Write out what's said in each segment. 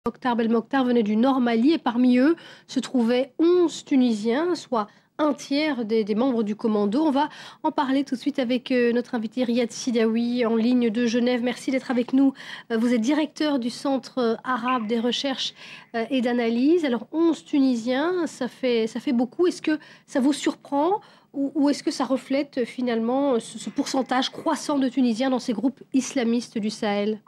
Mokhtar Belmokhtar venait du Nord Mali et parmi eux se trouvaient 11 Tunisiens, soit un tiers des membres du commando. On va en parler tout de suite avec notre invité Riyad Sidaoui en ligne de Genève. Merci d'être avec nous. Vous êtes directeur du Centre arabe des recherches et d'analyse. Alors 11 Tunisiens, ça fait beaucoup. Est-ce que ça vous surprend ou est-ce que ça reflète finalement ce pourcentage croissant de Tunisiens dans ces groupes islamistes du Sahel ?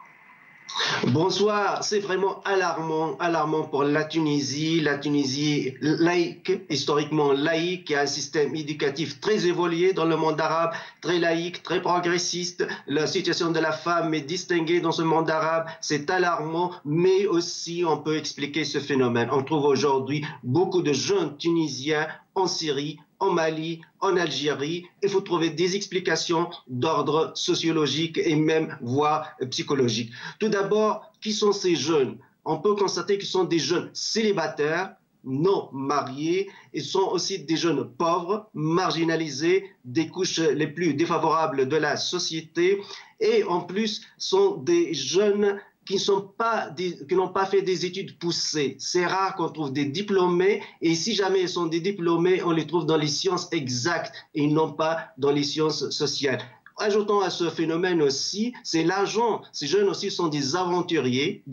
Bonsoir, c'est vraiment alarmant pour la Tunisie laïque, historiquement laïque, qui a un système éducatif très évolué dans le monde arabe, très laïque, très progressiste. La situation de la femme est distinguée dans ce monde arabe, c'est alarmant, mais aussi on peut expliquer ce phénomène. On trouve aujourd'hui beaucoup de jeunes Tunisiens en Syrie, en Mali, en Algérie. Il faut trouver des explications d'ordre sociologique et même voire psychologique. Tout d'abord, qui sont ces jeunes? On peut constater qu'ils sont des jeunes célibataires, non mariés. Ils sont aussi des jeunes pauvres, marginalisés, des couches les plus défavorables de la société. Et en plus, sont des jeunes qui n'ont pas fait des études poussées. C'est rare qu'on trouve des diplômés, et si jamais ils sont des diplômés, on les trouve dans les sciences exactes et non pas dans les sciences sociales. Ajoutons à ce phénomène aussi, c'est l'argent. Ces jeunes aussi sont des aventuriers,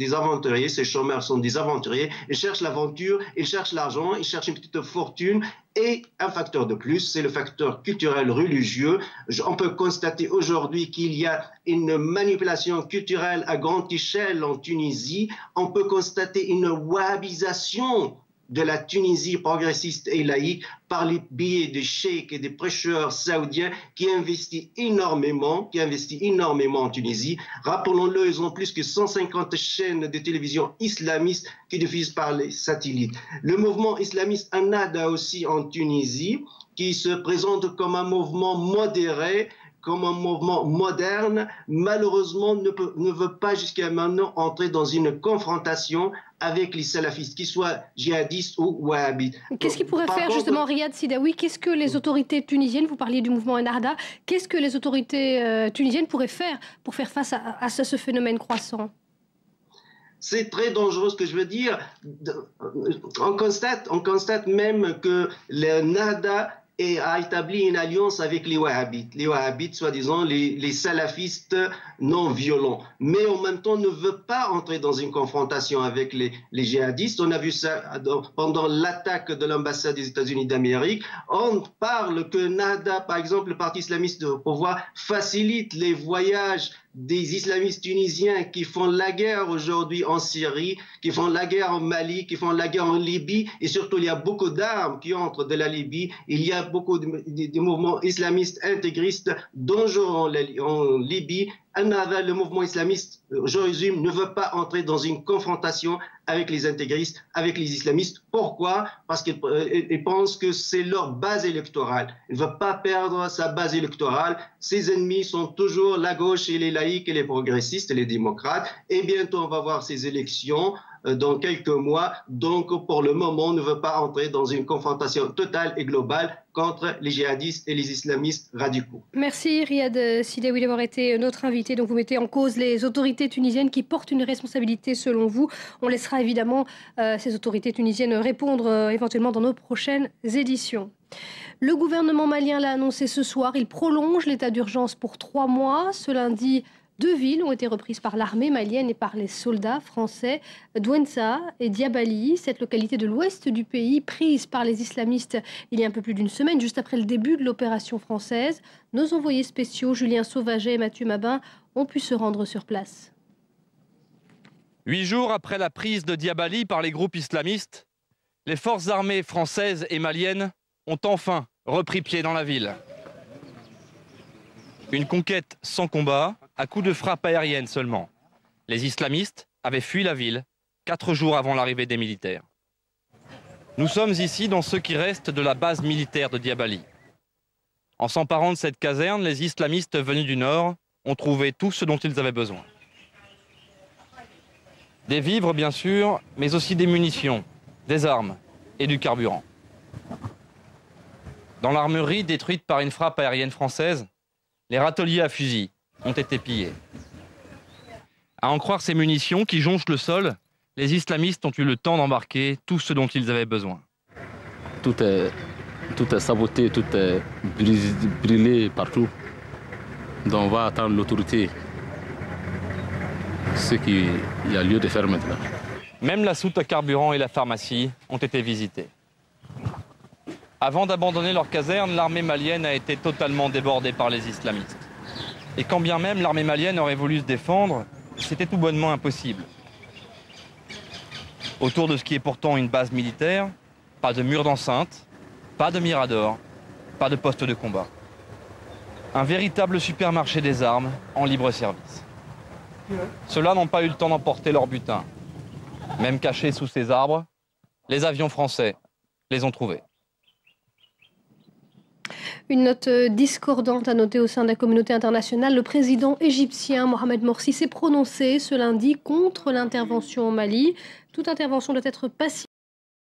ces chômeurs sont des aventuriers. Ils cherchent l'aventure, ils cherchent l'argent, ils cherchent une petite fortune. Et un facteur de plus, c'est le facteur culturel religieux. On peut constater aujourd'hui qu'il y a une manipulation culturelle à grande échelle en Tunisie. On peut constater une wahhabisation de la Tunisie progressiste et laïque par les biais des cheikhs et des prêcheurs saoudiens qui investissent énormément en Tunisie. Rappelons-le, ils ont plus que 150 chaînes de télévision islamistes qui diffusent par les satellites. Le mouvement islamiste Ennahda aussi en Tunisie, qui se présente comme un mouvement modéré, comme un mouvement moderne, malheureusement ne veut pas jusqu'à maintenant entrer dans une confrontation avec les salafistes, qu'ils soient djihadistes ou wahhabites. Qu'est-ce qu'ils pourraient faire justement, Riyad Sidaoui? Qu'est-ce que les autorités tunisiennes, vous parliez du mouvement Ennahda, qu'est-ce que les autorités tunisiennes pourraient faire pour faire face à ce phénomène croissant? C'est très dangereux ce que je veux dire. On constate même que le Ennahda a établi une alliance avec les wahhabites. Les wahhabites, soi-disant, les salafistes non violents. Mais en même temps, ne veut pas entrer dans une confrontation avec les djihadistes. On a vu ça pendant l'attaque de l'ambassade des États-Unis d'Amérique. On parle que Ennahda, par exemple, le parti islamiste au pouvoir, facilite les voyages des islamistes tunisiens qui font la guerre aujourd'hui en Syrie, qui font la guerre en Mali, qui font la guerre en Libye, et surtout il y a beaucoup d'armes qui entrent de la Libye, il y a beaucoup de mouvements islamistes intégristes dangereux en Libye. Ennahda, le mouvement islamiste, je résume, ne veut pas entrer dans une confrontation avec les intégristes, avec les islamistes. Pourquoi? Parce qu'ils pensent que c'est leur base électorale. Il ne veut pas perdre sa base électorale. Ses ennemis sont toujours la gauche et les laïcs et les progressistes et les démocrates. Et bientôt, on va voir ces élections dans quelques mois. Donc, pour le moment, on ne veut pas entrer dans une confrontation totale et globale contre les djihadistes et les islamistes radicaux. Merci Riyad Sidaoui d'avoir été notre invité. Donc vous mettez en cause les autorités tunisiennes qui portent une responsabilité selon vous. On laissera évidemment ces autorités tunisiennes répondre éventuellement dans nos prochaines éditions. Le gouvernement malien l'a annoncé ce soir. Il prolonge l'état d'urgence pour 3 mois. Ce lundi, 2 villes ont été reprises par l'armée malienne et par les soldats français, Douentza et Diabali, cette localité de l'ouest du pays prise par les islamistes il y a un peu plus d'une semaine, juste après le début de l'opération française. Nos envoyés spéciaux, Julien Sauvaget et Mathieu Mabin, ont pu se rendre sur place. 8 jours après la prise de Diabali par les groupes islamistes, les forces armées françaises et maliennes ont enfin repris pied dans la ville. Une conquête sans combat, à coups de frappe aérienne seulement. Les islamistes avaient fui la ville 4 jours avant l'arrivée des militaires. Nous sommes ici dans ce qui reste de la base militaire de Diabali. En s'emparant de cette caserne, les islamistes venus du nord ont trouvé tout ce dont ils avaient besoin. Des vivres bien sûr, mais aussi des munitions, des armes et du carburant. Dans l'armurerie détruite par une frappe aérienne française, les râteliers à fusil ont été pillés. À en croire ces munitions qui jonchent le sol, les islamistes ont eu le temps d'embarquer tout ce dont ils avaient besoin. Tout est saboté, tout est brûlé partout. Donc on va attendre l'autorité, ce qu'il y a lieu de faire maintenant. Même la soute à carburant et la pharmacie ont été visitées. Avant d'abandonner leur caserne, l'armée malienne a été totalement débordée par les islamistes. Et quand bien même l'armée malienne aurait voulu se défendre, c'était tout bonnement impossible. Autour de ce qui est pourtant une base militaire, pas de mur d'enceinte, pas de mirador, pas de poste de combat. Un véritable supermarché des armes en libre service. Ceux-là n'ont pas eu le temps d'emporter leur butin. Même cachés sous ces arbres, les avions français les ont trouvés. Une note discordante à noter au sein de la communauté internationale. Le président égyptien Mohamed Morsi s'est prononcé ce lundi contre l'intervention au Mali. Toute intervention doit être pacifique.